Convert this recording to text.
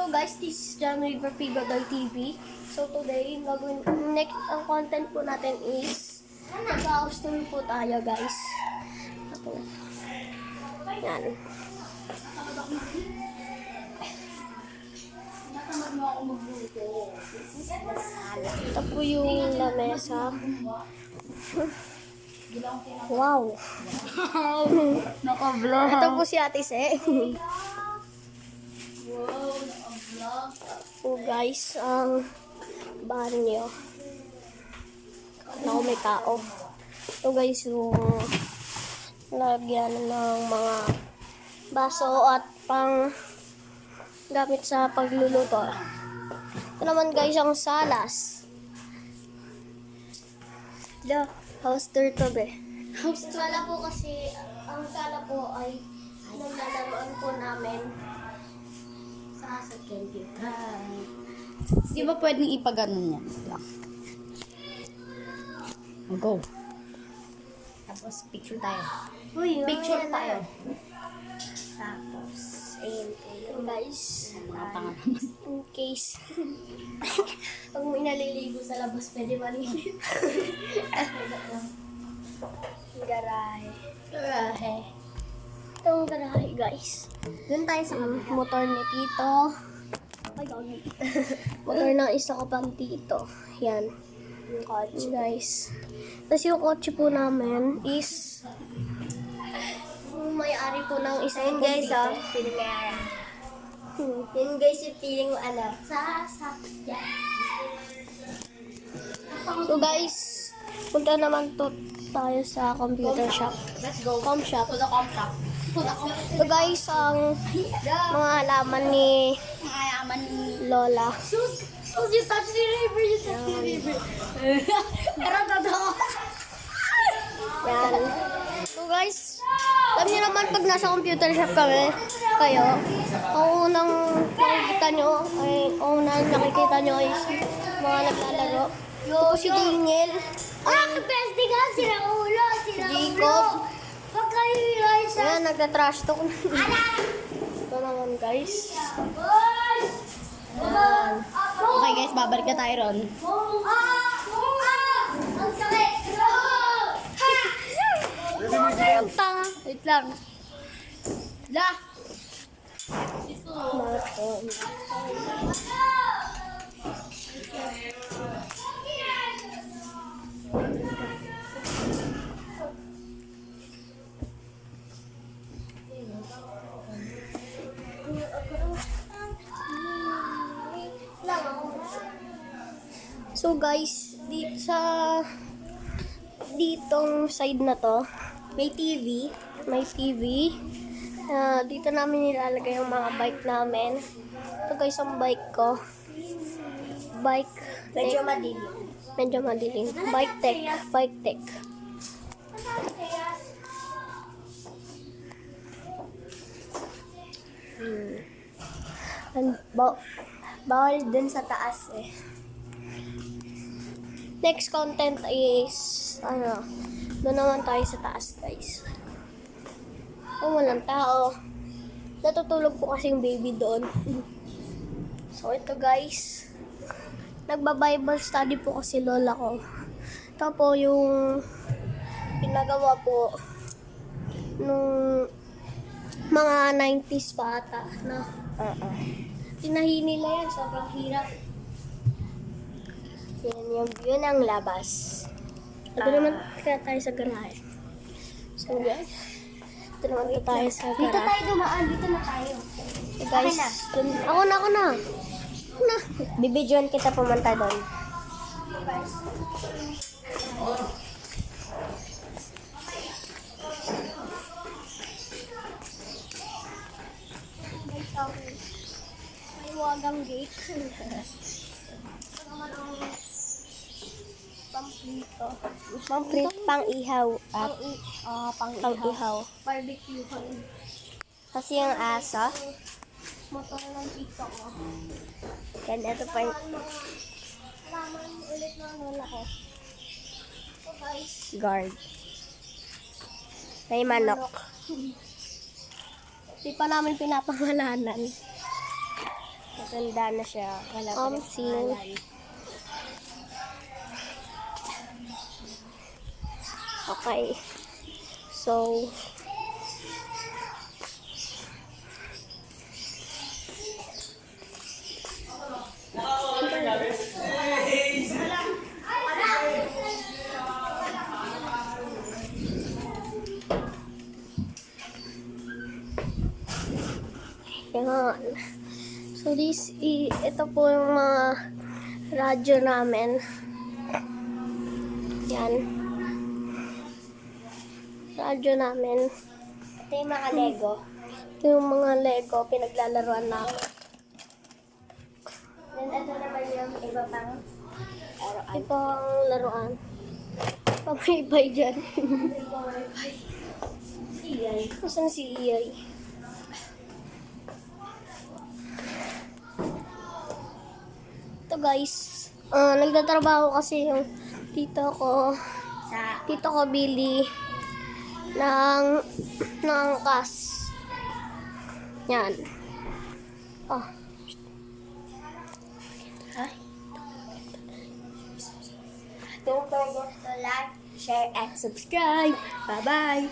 Hello guys, this is John River Pigodol TV. So today, next ang content po natin is mag-house tour po tayo guys. Ako. Yan. Ito po yung lamesa. Wow! Naka-vlog. Ito po si Ate Se. Wow, naka-vlog. Po guys, ang banyo. Ako may tao. Ito guys, yung lagyan ng mga baso at pang gamit sa pagluluto. Ito naman guys, ang salas. The house tour to be. Sala po kasi, ang sala po ay naglalaroan po namin sa computer. Di ba pwedeng ipaganon yan? Go. Tapos picture tayo. Uy, Picture ayan tayo. na. Tapos, ayun po yun guys. Mga tanga naman. In case, pag may naliligo sa labas, pwede malilit. Garahe. Garahe. Itong garahe guys. Doon tayo sa motor ni Tito. Ay, gagi. Motor ng isa ko pang Tito. Yan. Yung kotse guys. Tapos yung kotse po namin is yung may-ari po ng isa Ayun guys, oh, feeling kaya. Yun guys, yung feeling mo ano. Yeah. So guys, punta naman to tayo sa computer shop. Let's go. Com shop. To the comp shop. So guys, ang mga halaman ni Makayaman ni... Lola. Sus, you touch the river, you touch the river. Pero totoo. Yan. So guys, alam niyo naman pag nasa computer shop kayo, ang unang nakikita nyo is mga naglalaro. Tapos si Daniel, Pwede ka, sila ulo, sila Jacob. Pag kayo guys, Ayan, nagta-trash talk. Ito naman guys. Ayan. Okay guys, babalik na tayo ron. Ang sakit! Ang tanga. Wait lang. La! Marathon. So guys, ditong side na to, may TV. Dito namin nilalagay yung mga bike namin. Ito guys ang bike ko. Medyo madilim. Medyo madilim. Bike tech. Bawal dun sa taas eh. Next content is, doon naman tayo sa taas guys. Walang tao. Natutulog po kasi yung baby doon. So ito guys, nagba-Bible study po kasi lola ko. Ito po yung pinagawa po nung mga 90s pa ata na. Tinahi nila yan, sobrang hirap. Yun ang labas. Ito naman kaya tayo sa garahe. So guys, ito naman kaya tayo sa Dito garahe. tayo dumaan, dito na tayo. So guys, ako na. Bibidyoan kita pumunta doon. May wagang gate. Ito naman ang pamplito. Pang-ihaw at Pang-ihaw. Barbecue. kasi yung aso. Motor ng TikTok ko. Yan, ito pa yung Laman ulit ng lola ko. So guys, guard. May manok. Di pa namin pinapangalanan. Matanda na siya. Wala pa rin Omsin. pangalan. Okay. So, yan. So, ito po yung mga radyo namin. Yan. Radyo namin. Ito yung mga Lego. Ito yung mga Lego pinaglalaruan namin. Then ito naman yung iba pang Ito ang laruan. Pabaybay dyan. Iyay. Saan si Iyay? Ito guys. Nagtatrabaho kasi yung Sa tito ko Billy ng kas. Yan. Oh. Don't forget to like, share, and subscribe. Bye-bye!